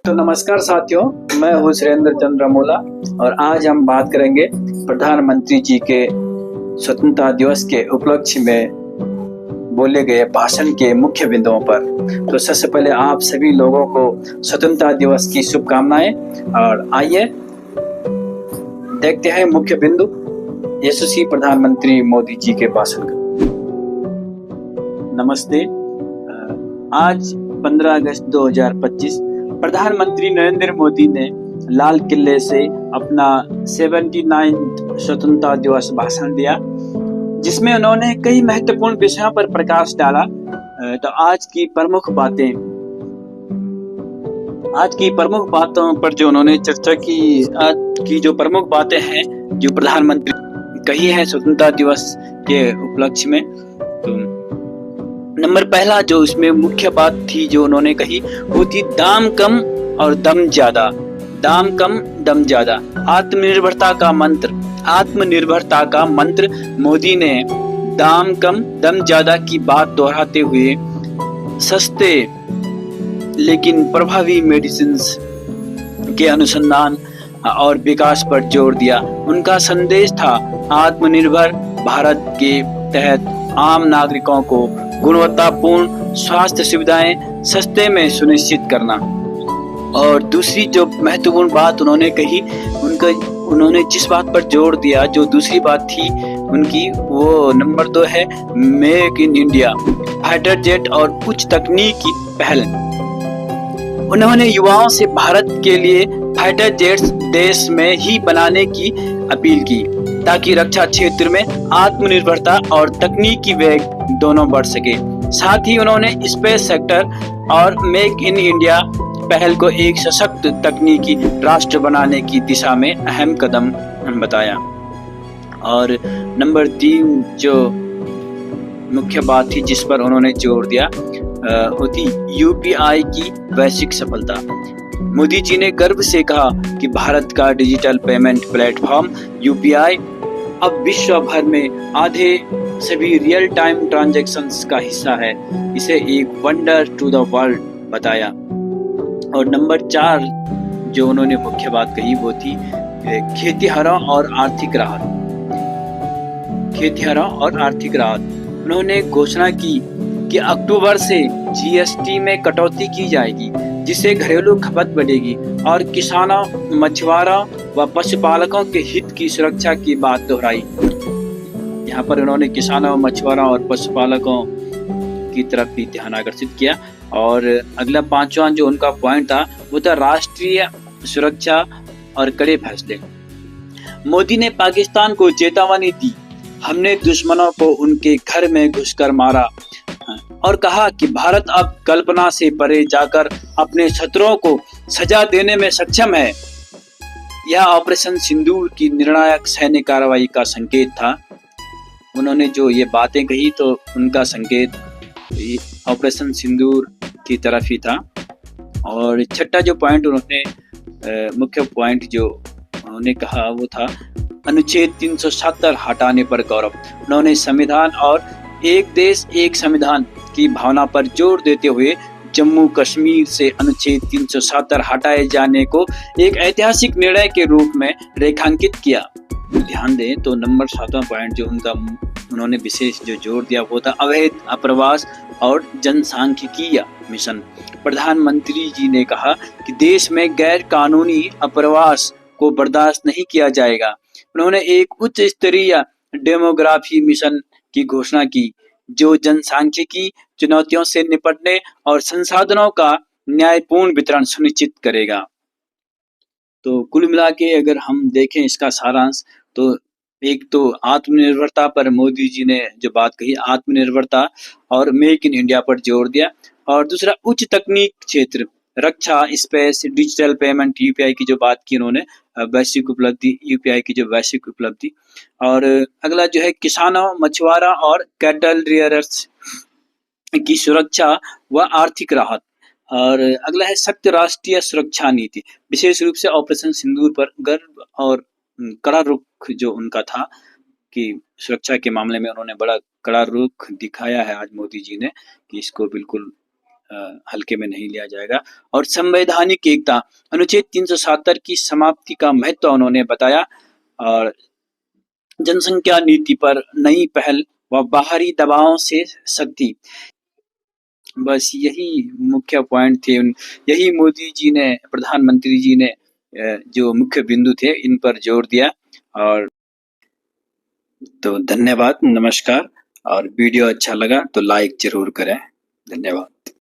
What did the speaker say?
तो नमस्कार साथियों, मैं हूँ सुरेंद्र चंद्र मोला और आज हम बात करेंगे प्रधानमंत्री जी के स्वतंत्रता दिवस के उपलक्ष्य में बोले गए भाषण के मुख्य बिंदुओं पर। तो सबसे पहले आप सभी लोगों को स्वतंत्रता दिवस की शुभकामनाएं। और आइए देखते हैं मुख्य बिंदु यशस्वी प्रधानमंत्री मोदी जी के भाषण का। नमस्ते। आज 15 अगस्त 2025 प्रधानमंत्री नरेंद्र मोदी ने लाल किले से अपना 79 स्वतंत्रता दिवस भाषण दिया, जिसमें उन्होंने कई महत्वपूर्ण विषयों पर प्रकाश डाला। तो आज की प्रमुख बातों पर जो उन्होंने चर्चा की, आज की जो प्रमुख बातें हैं जो प्रधानमंत्री कही है स्वतंत्रता दिवस के उपलक्ष्य में, तो नंबर पहला जो इसमें मुख्य बात थी जो उन्होंने कही वो थी दाम कम और दम ज्यादा। दाम कम दम ज्यादा, आत्मनिर्भरता का मंत्र मोदी ने दाम कम दम ज्यादा की बात दोहराते हुए सस्ते लेकिन प्रभावी मेडिसिन्स के अनुसंधान और विकास पर जोर दिया। उनका संदेश था आत्मनिर्भर भारत के तहत आम नागरिकों को गुणवत्तापूर्ण स्वास्थ्य सुविधाएं सस्ते में सुनिश्चित करना। और दूसरी जो महत्वपूर्ण बात उन्होंने कही, उन्होंने जिस बात पर जोर दिया, जो दूसरी बात थी उनकी, वो नंबर 2 है make in India, fighter jet और उच्च तकनीकी पहल। उन्होंने युवाओं से भारत के लिए फाइटर जेट्स देश में ही बनाने की अपील की ताकि रक्षा क्षेत्र में आत्मनिर्भरता और तकनीकी वेग दोनों बढ़ सके। साथ ही उन्होंने स्पेस सेक्टर और मेक इन इंडिया पहल को एक सशक्त तकनीकी राष्ट्र बनाने की दिशा में अहम कदम बताया। और नंबर 3 जो मुख्य बात थी जिस पर उन्होंने जोर दिया वो थी यूपीआई की वैश्विक सफलता। मोदी जी ने गर्व से कहा कि भारत का डिजिटल पेमेंट प्लेटफॉर्म यूपीआई अब विश्व भर में आधे सभी रियल टाइम ट्रांजैक्शंस का हिस्सा है। इसे एक वंडर टू द वर्ल्ड बताया। और नंबर 4 जो उन्होंने मुख्य बात कही वो थी खेतिहरों और आर्थिक राहत। उन्होंने घोषणा की कि अक्टूबर से जीएसटी में कटौती की जाएगी, जिससे घरेलू खपत बढ़ेगी और किसानों, मछुआरों व पशुपालकों के हित की सुरक्षा की बात दोहराई। यहाँ पर उन्होंने किसानों, मछुआरों और पशुपालकों की तरफ भी ध्यान आकर्षित किया। और अगला 5वां जो उनका पॉइंट था वो था राष्ट्रीय सुरक्षा और कड़े फैसले। मोदी ने पाकिस्तान को चेतावनी दी, हमने दुश्मनों को उनके घर में घुसकर मारा और कहा कि भारत अब कल्पना से परे जाकर अपने शत्रुओं को सजा देने में सक्षम है। यह ऑपरेशन सिंदूर की निर्णायक सैन्य कार्रवाई का संकेत था। उन्होंने जो ये बातें कही तो उनका संकेत ऑपरेशन सिंदूर की तरफ ही था। और छठा जो पॉइंट उन्होंने मुख्य पॉइंट जो उन्होंने कहा वो था अनुच्छेद 370 हटाने पर गौरव। उन्होंने संविधान और एक देश एक संविधान की भावना पर जोर देते हुए जम्मू कश्मीर से अनुच्छेद 370 हटाए जाने को एक ऐतिहासिक निर्णय के रूप में रेखांकित किया। ध्यान दें तो नंबर 7वां पॉइंट जो उन्होंने विशेष जो जोर दिया वो था अवैध अप्रवास और जनसांख्यिकीय मिशन। प्रधानमंत्री जी ने कहा कि देश में गैर कानूनी अप्रवास को बर्दाश्त नहीं किया जाएगा। उन्होंने एक उच्च स्तरीय डेमोग्राफी मिशन की घोषणा की जो जनसांख्यिकी चुनौतियों से निपटने और संसाधनों का न्यायपूर्ण वितरण सुनिश्चित करेगा। तो कुल मिला के अगर हम देखें इसका सारांश, तो एक तो आत्मनिर्भरता पर मोदी जी ने जो बात कही, आत्मनिर्भरता और मेक इन इंडिया पर जोर दिया। और दूसरा उच्च तकनीक क्षेत्र, रक्षा, स्पेस, डिजिटल पेमेंट, यूपीआई की जो बात की उन्होंने, वैश्विक उपलब्धि, यूपीआई की जो वैश्विक उपलब्धि। और अगला जो है किसानों, मछुआरों और कैटल रियरर्स की सुरक्षा व आर्थिक राहत। और अगला है सख्त राष्ट्रीय सुरक्षा नीति, विशेष रूप से ऑपरेशन सिंदूर पर गर्व और कड़ा रुख जो उनका था कि सुरक्षा के मामले में उन्होंने बड़ा कड़ा रुख दिखाया है आज मोदी जी ने कि इसको बिल्कुल हल्के में नहीं लिया जाएगा। और संवैधानिक एकता, अनुच्छेद 377 की समाप्ति का महत्व उन्होंने बताया। और जनसंख्या नीति पर नई पहल व बाहरी दबावों से सख्ती, बस यही मुख्य पॉइंट थे। यही मोदी जी ने, प्रधानमंत्री जी ने जो मुख्य बिंदु थे इन पर जोर दिया। और तो धन्यवाद, नमस्कार। और वीडियो अच्छा लगा तो लाइक जरूर करें। धन्यवाद।